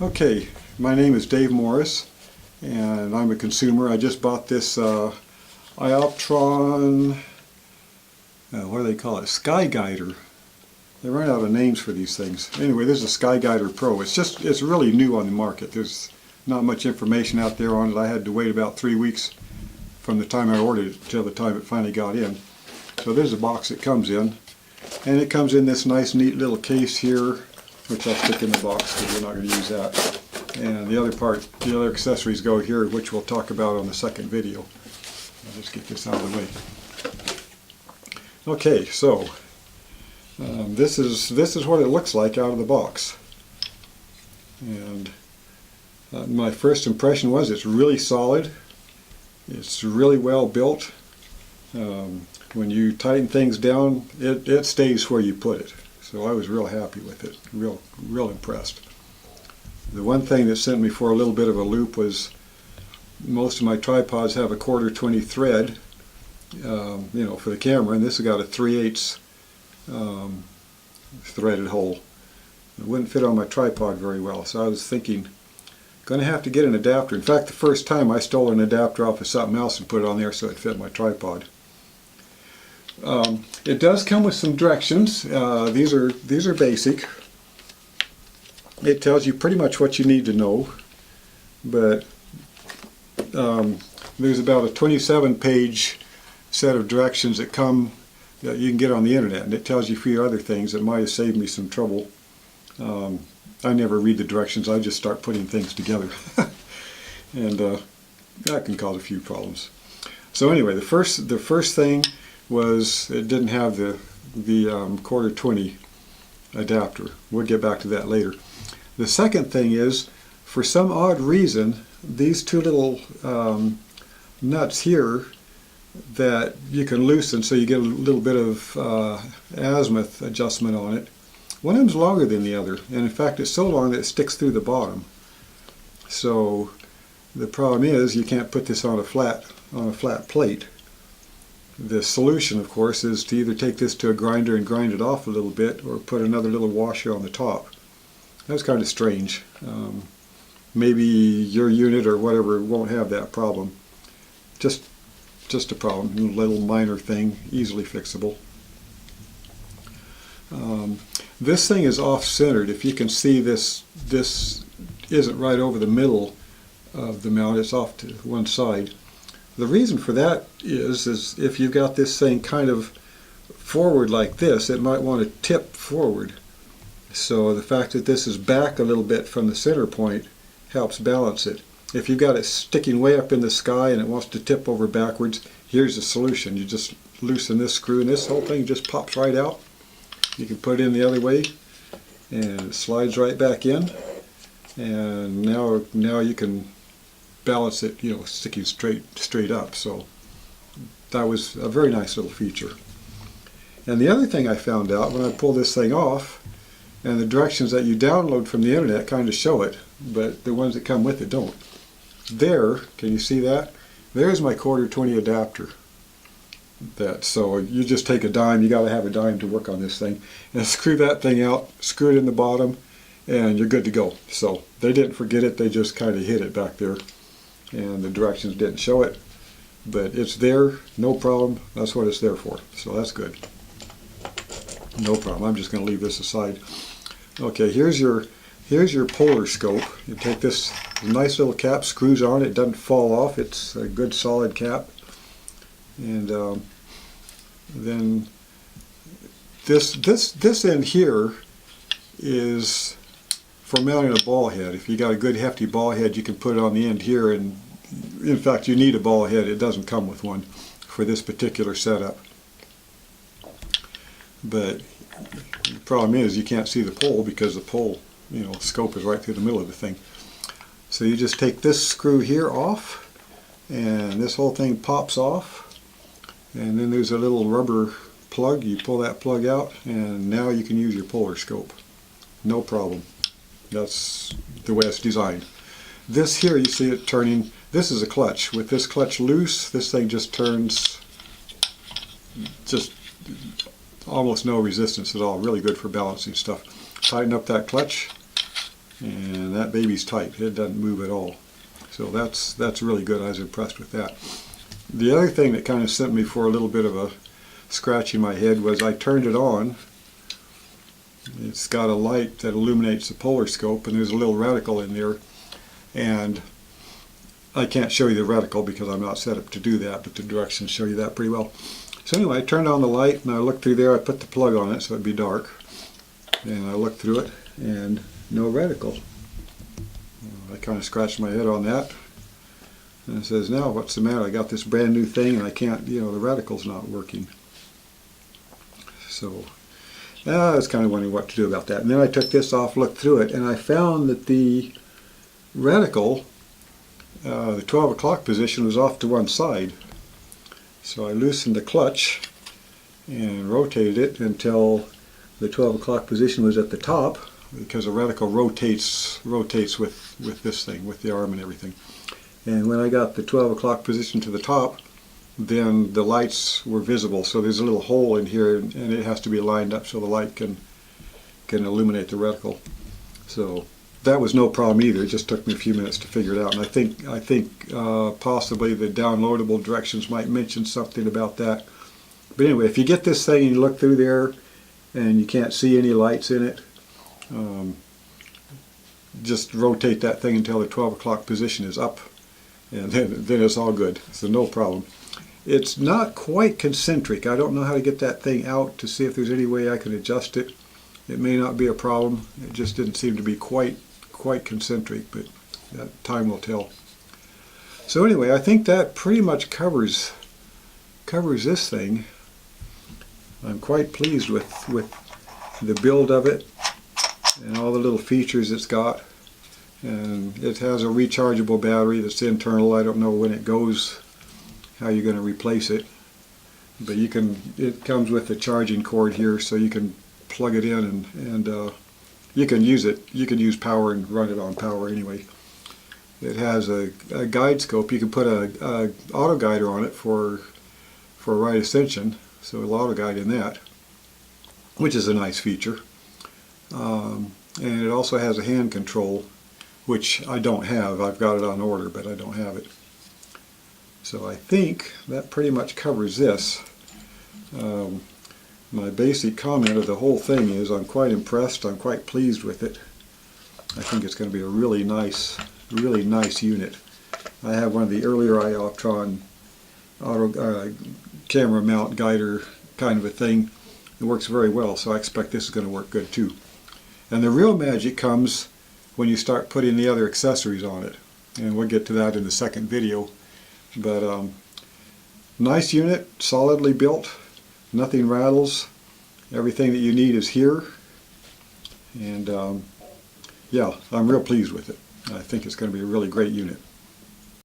Okay, my name is Dave Morris and I'm a consumer. I just bought this iOptron, what do they call it? SkyGuider. They run out of names for these things. Anyway, this is a SkyGuider Pro. It's really new on the market. There's not much information out there on it. I had to wait about 3 weeks from the time I ordered it till the time it finally got in. So there's a box it comes in. And it comes in this nice neat little case here, which I'll stick in the box because we're not going to use that. And the other accessories go here, which we'll talk about on the second video. I'll just get this out of the way. Okay, so this is what it looks like out of the box. And my first impression was it's really solid. It's really well built. When you tighten things down, it stays where you put it. So I was real happy with it, real impressed. The one thing that sent me for a little bit of a loop was most of my tripods have a 1/4 thread, for the camera, and this has got a 3/8 threaded hole. It wouldn't fit on my tripod very well, so I was thinking, going to have to get an adapter. In fact, the first time I stole an adapter off of something else and put it on there so it fit my tripod. It does come with some directions. These are basic. It tells you pretty much what you need to know, but there's about a 27-page set of directions that you can get on the internet, and it tells you a few other things that might have saved me some trouble. I never read the directions. I just start putting things together, and that can cause a few problems. So anyway, the first thing was it didn't have the 1/4 adapter. We'll get back to that later. The second thing is, for some odd reason, these two little nuts here that you can loosen so you get a little bit of azimuth adjustment on it. One of them's longer than the other, and in fact it's so long that it sticks through the bottom. So the problem is you can't put this on a flat plate. The solution, of course, is to either take this to a grinder and grind it off a little bit, or put another little washer on the top. That's kind of strange. Maybe your unit or whatever won't have that problem. Just a problem, a little minor thing, easily fixable. This thing is off-centered. If you can see, this isn't right over the middle of the mount. It's off to one side. The reason for that is if you've got this thing kind of forward like this, it might want to tip forward. So the fact that this is back a little bit from the center point helps balance it. If you've got it sticking way up in the sky and it wants to tip over backwards, here's the solution. You just loosen this screw and this whole thing just pops right out. You can put it in the other way and it slides right back in, and now you can balance it, sticking straight up. So that was a very nice little feature. And the other thing I found out when I pull this thing off, and the directions that you download from the internet kind of show it, but the ones that come with it don't. There, can you see that? There's my 1/4 adapter. So you just take a dime. You got to have a dime to work on this thing, and screw that thing out, screw it in the bottom, and you're good to go. So they didn't forget it. They just kind of hid it back there, and the directions didn't show it, but it's there, no problem. That's what it's there for, so that's good. No problem. I'm just going to leave this aside. Okay, here's your polar scope. You take this nice little cap, screws on it doesn't fall off. It's a good solid cap, and then this end here is for mounting a ball head. If you got a good hefty ball head, you can put it on the end here, and in fact you need a ball head. It doesn't come with one for this particular setup. But the problem is you can't see the pole because the pole, scope is right through the middle of the thing. So you just take this screw here off, and this whole thing pops off, and then there's a little rubber plug. You pull that plug out, and now you can use your polar scope. No problem. That's the way it's designed. This here, you see it turning. This is a clutch. With this clutch loose, this thing just turns almost no resistance at all. Really good for balancing stuff. Tighten up that clutch, and that baby's tight. It doesn't move at all. So that's really good. I was impressed with that. The other thing that kind of sent me for a little bit of a scratch in my head was I turned it on. It's got a light that illuminates the polar scope, and there's a little reticle in there, and I can't show you the reticle because I'm not set up to do that, but the directions show you that pretty well. So anyway, I turned on the light and I looked through there. I put the plug on it so it'd be dark, and I looked through it and no reticle. I kind of scratched my head on that, and it says, now what's the matter? I got this brand new thing and I can't, the reticle's not working. So I was kind of wondering what to do about that. And then I took this off, looked through it, and I found that the reticle, the 12 o'clock position, was off to one side. So I loosened the clutch and rotated it until the 12 o'clock position was at the top, because the reticle rotates with this thing, with the arm and everything. And when I got the 12 o'clock position to the top, then the lights were visible. So there's a little hole in here, and it has to be lined up so the light can illuminate the reticle. So that was no problem either. It just took me a few minutes to figure it out. And I think possibly the downloadable directions might mention something about that. But anyway, if you get this thing and you look through there and you can't see any lights in it, just rotate that thing until the 12 o'clock position is up, and then it's all good. So no problem. It's not quite concentric. I don't know how to get that thing out to see if there's any way I can adjust it. It may not be a problem. It just didn't seem to be quite concentric, but that time will tell. So anyway, I think that pretty much covers this thing. I'm quite pleased with the build of it and all the little features it's got. And it has a rechargeable battery that's internal. I don't know when it goes how you're going to replace it, but it comes with a charging cord here, so you can plug it in and you can use it. You can use power and run it on power anyway. It has a guide scope. You can put a auto guider on it for right ascension, so it'll auto guide in that, which is a nice feature. And it also has a hand control, which I don't have. I've got it on order, but I don't have it. So I think that pretty much covers this. My basic comment of the whole thing is I'm quite impressed. I'm quite pleased with it. I think it's going to be a really nice unit. I have one of the earlier iOptron auto camera mount guider kind of a thing. It works very well, so I expect this is going to work good too. And the real magic comes when you start putting the other accessories on it, and we'll get to that in the second video. But nice unit, solidly built, nothing rattles, everything that you need is here, and yeah, I'm real pleased with it. I think it's going to be a really great unit.